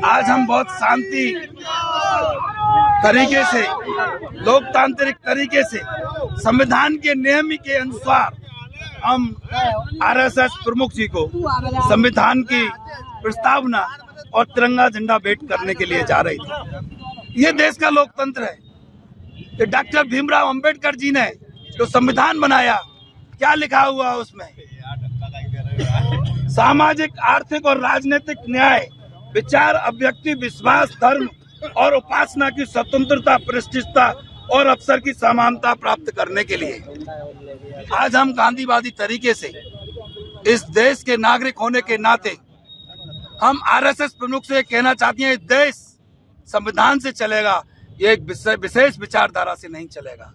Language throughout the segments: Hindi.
आज हम बहुत शांति तरीके से, लोकतांत्रिक तरीके से, संविधान के नियम के अनुसार हम आरएसएस प्रमुख जी को संविधान की प्रस्तावना और तिरंगा झंडा भेंट करने के लिए जा रही थी। ये देश का लोकतंत्र है। ये डॉक्टर भीमराव अंबेडकर जी ने जो संविधान बनाया, क्या लिखा हुआ है उसमें? सामाजिक, आर्थिक और राजनीतिक न्याय, विचार, अभिव्यक्ति, विश्वास, धर्म और उपासना की स्वतंत्रता, प्रतिष्ठिता और अवसर की समानता प्राप्त करने के लिए आज हम गांधीवादी तरीके से इस देश के नागरिक होने के नाते हम आरएसएस प्रमुख से कहना चाहते हैं, देश संविधान से चलेगा, ये एक विशेष विचारधारा से नहीं चलेगा।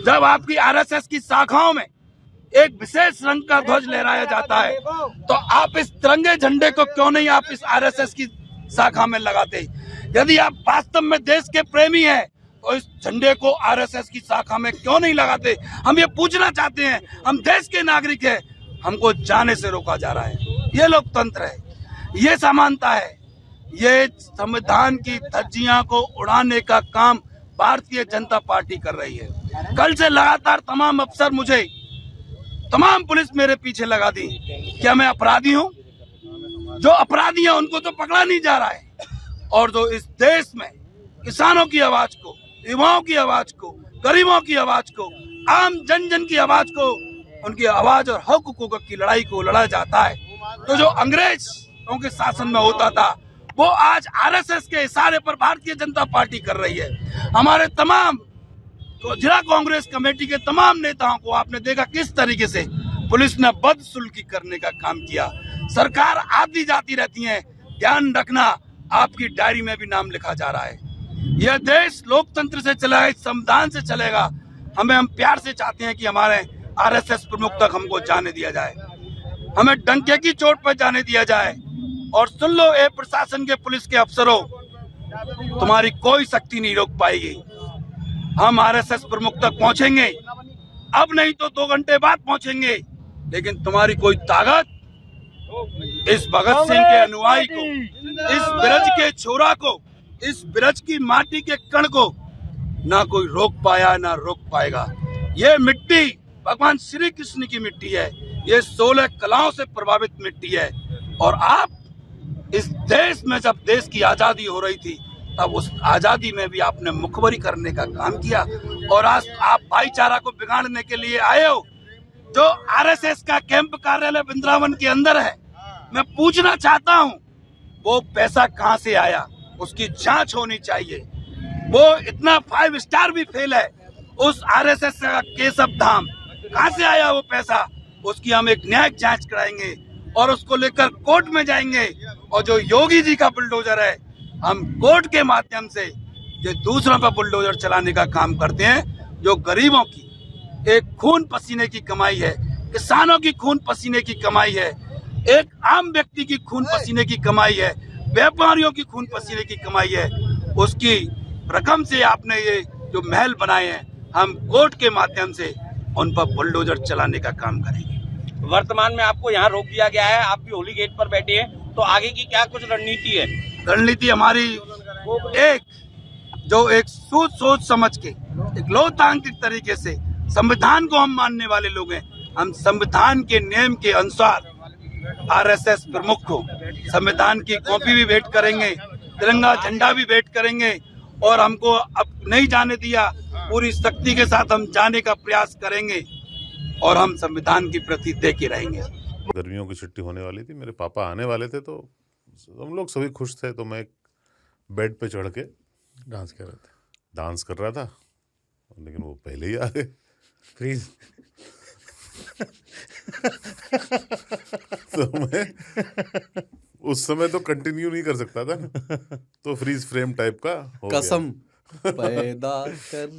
जब आपकी आरएसएस की शाखाओं में एक विशेष रंग का ध्वज लहराया जाता है तो आप इस तिरंगे झंडे को क्यों नहीं आप इस आरएसएस की शाखा में लगाते? यदि आप वास्तव में देश के प्रेमी हैं तो इस झंडे को आरएसएस की शाखा में क्यों नहीं लगाते? हम ये पूछना चाहते हैं। हम देश के नागरिक हैं, हमको जाने से रोका जा रहा है। ये लोकतंत्र है, ये समानता है। ये संविधान की धज्जियां को उड़ाने का काम भारतीय जनता पार्टी कर रही है। कल से लगातार तमाम अफसर मुझे, तमाम पुलिस मेरे पीछे लगा दी। क्या मैं अपराधी हूं? जो अपराधी हैं उनको तो पकड़ा नहीं जा रहा है, और जो इस देश में किसानों की आवाज को, युवाओं की आवाज को, गरीबों की आवाज को, आम जन जन की आवाज को, उनकी आवाज और हक हुकूक की लड़ाई को लड़ा जाता है, तो जो अंग्रेजों के शासन में होता था वो आज आरएसएस के इशारे पर भारतीय जनता पार्टी कर रही है। हमारे तमाम जिला कांग्रेस कमेटी के तमाम नेताओं को आपने देखा किस तरीके से पुलिस ने बदसुल्की करने का काम किया। सरकार आती जाती रहती है, ध्यान रखना आपकी डायरी में भी नाम लिखा जा रहा है। यह देश लोकतंत्र से चलेगा, संविधान से चलेगा। हम प्यार से चाहते हैं कि हमारे आरएसएस प्रमुख तक हमको जाने दिया जाए, हमें डंके की चोट पर जाने दिया जाए। और सुन लो, ए प्रशासन के, पुलिस के अफसरों, तुम्हारी कोई शक्ति नहीं रोक पाएगी। हम आरएसएस प्रमुख तक पहुंचेंगे, अब नहीं तो 2 घंटे बाद पहुंचेंगे, लेकिन तुम्हारी कोई ताकत इस भगत सिंह के अनुयायी को, इस ब्रज के छोरा को, इस ब्रज की माटी के कण को ना कोई रोक पाया ना रोक पाएगा। ये मिट्टी भगवान श्री कृष्ण की मिट्टी है, ये 16 कलाओं से प्रभावित मिट्टी है। और आप इस देश में, जब देश की आजादी हो रही थी, तब उस आजादी में भी आपने मुखबरी करने का काम किया, और आज आप भाईचारा को बिगाड़ने के लिए आए हो। जो आरएसएस का कैंप कार्यालय वृंदावन के अंदर है, मैं पूछना चाहता हूं, वो पैसा कहां से आया? उसकी जांच होनी चाहिए। वो इतना 5 स्टार भी फेल है, उस आरएसएस का केशव धाम, कहां से आया वो पैसा? उसकी हम एक न्यायिक जांच कराएंगे और उसको लेकर कोर्ट में जाएंगे। और जो योगी जी का बुलडोजर है, हम कोर्ट के माध्यम से जो दूसरों पर बुलडोजर चलाने का काम करते हैं, जो गरीबों की एक खून पसीने की कमाई है, किसानों की खून पसीने की कमाई है, एक आम व्यक्ति की खून पसीने की कमाई है, व्यापारियों की खून पसीने की कमाई है, उसकी रकम से आपने ये जो महल बनाए हैं, हम कोर्ट के माध्यम से उन पर बुलडोजर चलाने का काम करेंगे। वर्तमान में आपको यहाँ रोक दिया गया है, आप भी होली गेट पर बैठे हैं, तो आगे की क्या कुछ रणनीति है? रणनीति हमारी एक सोच समझ के, एक लोकतांत्रिक तरीके से, संविधान को हम मानने वाले लोग हैं। हम संविधान के नियम के अनुसार आरएसएस प्रमुख को संविधान की कॉपी भी भेंट करेंगे, तिरंगा झंडा भी भेंट करेंगे, और हमको अब नहीं जाने दिया, पूरी शक्ति के साथ हम जाने का प्रयास करेंगे, और हम संविधान की प्रति देखे रहेंगे। गर्मियों की छुट्टी होने वाली थी, मेरे पापा आने वाले थे, तो हम लोग सभी खुश थे। तो मैं बेड पे चढ़ के डांस कर रहा था, लेकिन वो पहले ही आ गए। फ्रीज तो मैं उस समय तो कंटिन्यू नहीं कर सकता था ना, तो फ्रीज फ्रेम टाइप का हो गया। कसम पैदा कर